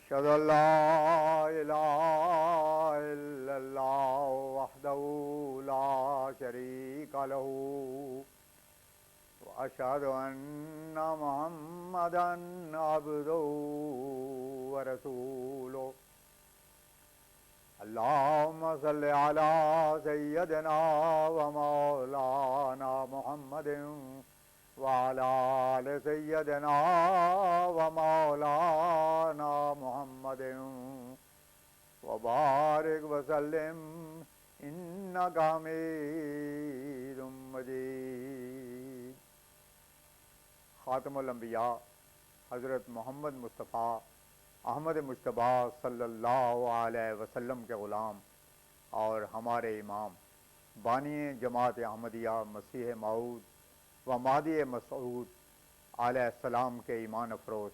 أشهد أن لا إله إلا الله وحده لا شريك له وأشهد أن محمدا عبده ورسوله اللهم صل على سيدنا ومولانا محمد وعلى آل سيدنا ومولانا محمد وبارك وسلم إنك حميد مجيد۔ خاتم الانبیاء حضرت محمد مصطفیٰ احمد مجتبیٰ صلی اللہ علیہ وسلم کے غلام اور ہمارے امام بانی جماعت احمدیہ مسیح موعود و مہدی مسعود علیہ السلام کے ایمان افروز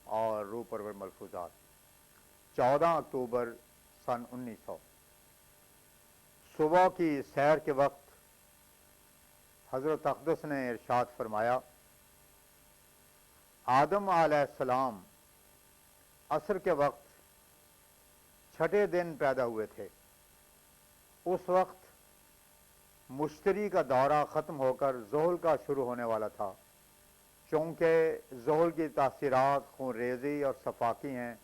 اور روح پرور ملفوظات۔ 14 اکتوبر سن 1900 صبح کی سیر کے وقت حضرت اقدس نے ارشاد فرمایا، آدم علیہ السلام عصر کے وقت چھٹے دن پیدا ہوئے تھے۔ اس وقت مشتری کا دورہ ختم ہو کر ظہر کا شروع ہونے والا تھا۔ چونکہ ظہر کی تاثیرات خون ریزی اور صفاقی ہیں،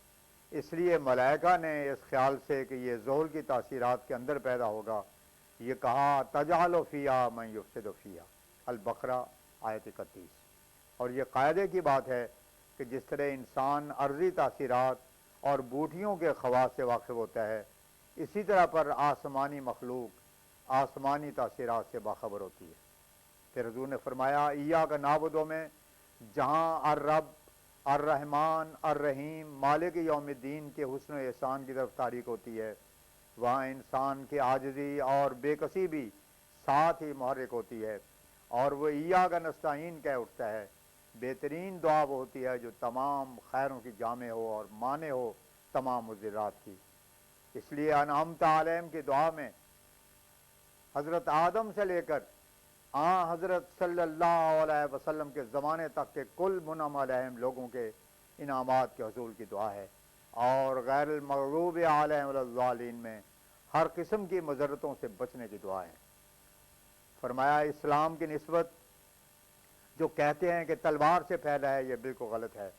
اس لیے ملائکہ نے اس خیال سے کہ یہ ظہر کی تاثیرات کے اندر پیدا ہوگا یہ کہا تجعل فیہا من یفسد فیہا، البقرہ آیت 31۔ اور یہ قاعدے کی بات ہے کہ جس طرح انسان عرضی تاثیرات اور بوٹیوں کے خواص سے واقف ہوتا ہے، اسی طرح پر آسمانی مخلوق آسمانی تاثیرات سے باخبر ہوتی ہے۔ پھر حضور نے فرمایا، ایاک نعبدو میں جہاں الرب الرحمن الرحیم مالک یوم الدین کے حسن و احسان کی طرف تاریخ ہوتی ہے، وہاں انسان کی عاجزی اور بے کسی بھی ساتھ ہی محرک ہوتی ہے، اور وہ ایاک نستعین کہہ اٹھتا ہے۔ بہترین دعا وہ ہوتی ہے جو تمام خیروں کی جامع ہو اور مانے ہو تمام مضرات کی۔ اس لیے انعمت علیہم کی دعا میں حضرت آدم سے لے کر حضرت صلی اللہ علیہ وسلم کے زمانے تک کے کل منعم علیہم لوگوں کے انعامات کے حصول کی دعا ہے، اور غیر المغضوب علیہم ولا الضالین میں ہر قسم کی مضرتوں سے بچنے کی دعا ہے۔ فرمایا، اسلام کی نسبت جو کہتے ہیں کہ تلوار سے پھیلا ہے، یہ بالکل غلط ہے۔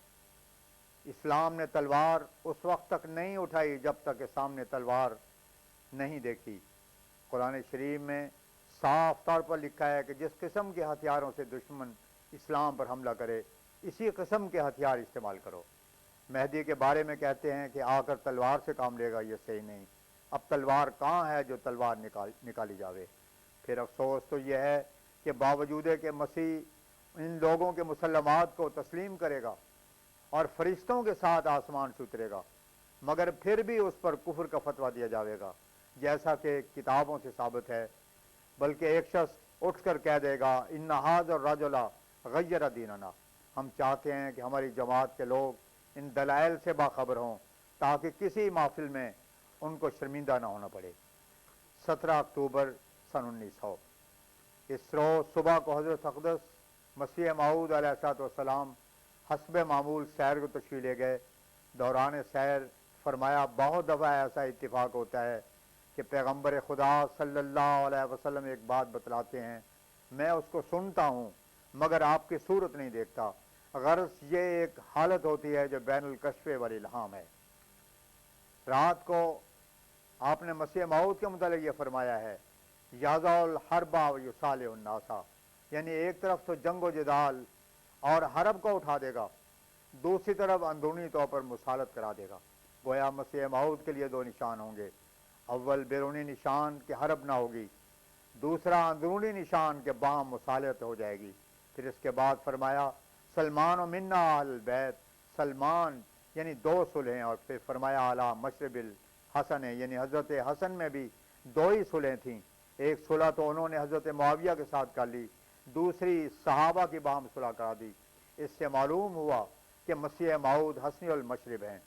اسلام نے تلوار اس وقت تک نہیں اٹھائی جب تک کہ سامنے تلوار نہیں دیکھی۔ قرآن شریف میں صاف طور پر لکھا ہے کہ جس قسم کے ہتھیاروں سے دشمن اسلام پر حملہ کرے، اسی قسم کے ہتھیار استعمال کرو۔ مہدی کے بارے میں کہتے ہیں کہ آ کر تلوار سے کام لے گا، یہ صحیح نہیں۔ اب تلوار کہاں ہے جو تلوار نکالی جاوے؟ پھر افسوس تو یہ ہے کہ باوجود کہ مسیح ان لوگوں کے مسلمات کو تسلیم کرے گا اور فرشتوں کے ساتھ آسمان سے اترے گا، مگر پھر بھی اس پر کفر کا فتویٰ دیا جاوے گا، جیسا کہ کتابوں سے ثابت ہے۔ بلکہ ایک شخص اٹھ کر کہہ دے گا، ان ھذا الرجل غیر دیننا، ہم چاہتے ہیں کہ ہماری جماعت کے لوگ ان دلائل سے باخبر ہوں تاکہ کسی محفل میں ان کو شرمندہ نہ ہونا پڑے۔ 17 اکتوبر سن 1900 اس روز صبح کو حضرت اقدس مسیح موعود علیہ الصلوۃ والسلام حسب معمول سیر کو تشریف لے گئے۔ دوران سیر فرمایا، بہت دفعہ ایسا اتفاق ہوتا ہے کہ پیغمبر خدا صلی اللہ علیہ وسلم ایک بات بتلاتے ہیں، میں اس کو سنتا ہوں مگر آپ کی صورت نہیں دیکھتا۔ غرض یہ ایک حالت ہوتی ہے جو بین الکشف والالہام ہے۔ رات کو آپ نے مسیح موعود کے متعلق یہ فرمایا ہے، یضع الحرب ویصالح الناس، یعنی ایک طرف تو جنگ و جدال اور حرب کو اٹھا دے گا، دوسری طرف اندرونی طور پر مصالحت کرا دے گا۔ گویا مسیح موعود کے لیے دو نشان ہوں گے، اول بیرونی نشان کہ حرب نہ ہوگی، دوسرا اندرونی نشان کہ باہم مصالحت ہو جائے گی۔ پھر اس کے بعد فرمایا، سلمان و منا اہل البیت، سلمان یعنی دو صلحیں، اور پھر فرمایا اعلیٰ مشرب الحسن، یعنی حضرت حسن میں بھی دو ہی صلحیں تھیں، ایک صلح تو انہوں نے حضرت معاویہ کے ساتھ کر لی، دوسری صحابہ کی باہم صلح کرا دی۔ اس سے معلوم ہوا کہ مسیح موعود حسنی المشرب ہیں۔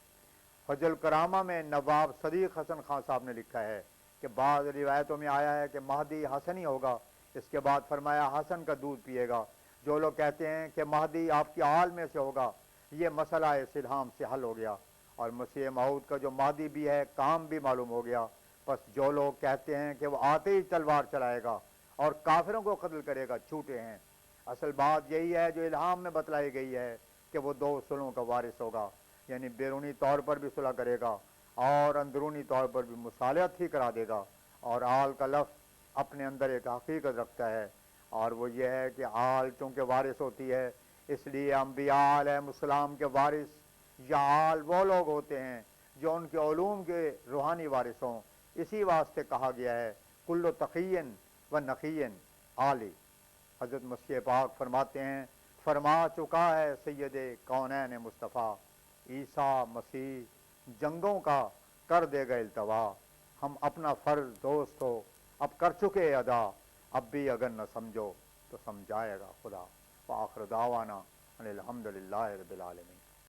حج الکرامہ میں نواب صدیق حسن خان صاحب نے لکھا ہے کہ بعض روایتوں میں آیا ہے کہ مہدی حسنی ہوگا، اس کے بعد فرمایا حسن کا دودھ پیے گا۔ جو لوگ کہتے ہیں کہ مہدی آپ کی آل میں سے ہوگا، یہ مسئلہ اس الہام سے حل ہو گیا، اور مسیح موعود کا جو مادی بھی ہے کام بھی معلوم ہو گیا. بس جو لوگ کہتے ہیں کہ وہ آتے ہی تلوار چلائے گا اور کافروں کو قتل کرے گا چھوٹے ہیں. اصل بات یہی ہے جو الہام میں بتلائی گئی ہے کہ وہ 2 صلحوں کا وارث ہوگا، یعنی بیرونی طور پر بھی صلح کرے گا اور اندرونی طور پر بھی مصالحت ہی کرا دے گا. اور آل کا لفظ اپنے اندر ایک حقیقت رکھتا ہے، اور وہ یہ ہے کہ آل چونکہ وارث ہوتی ہے، اس لیے انبیاء علیہ السلام کے وارث یا آل وہ لوگ ہوتے ہیں جو ان کے علوم کے روحانی وارث ہوں. اسی واسطے کہا گیا ہے کل تقین و نقین عالی. حضرت مسیح پاک فرماتے ہیں فرما چکا ہے سید کونین مصطفیٰ، عیسیٰ مسیح جنگوں کا کر دے گا التوا. ہم اپنا فرض دوست ہو اب کر چکے ادا، اب بھی اگر نہ سمجھو تو سمجھائے گا خدا. وآخر دعوانا ان الحمدللہ رب العالمین.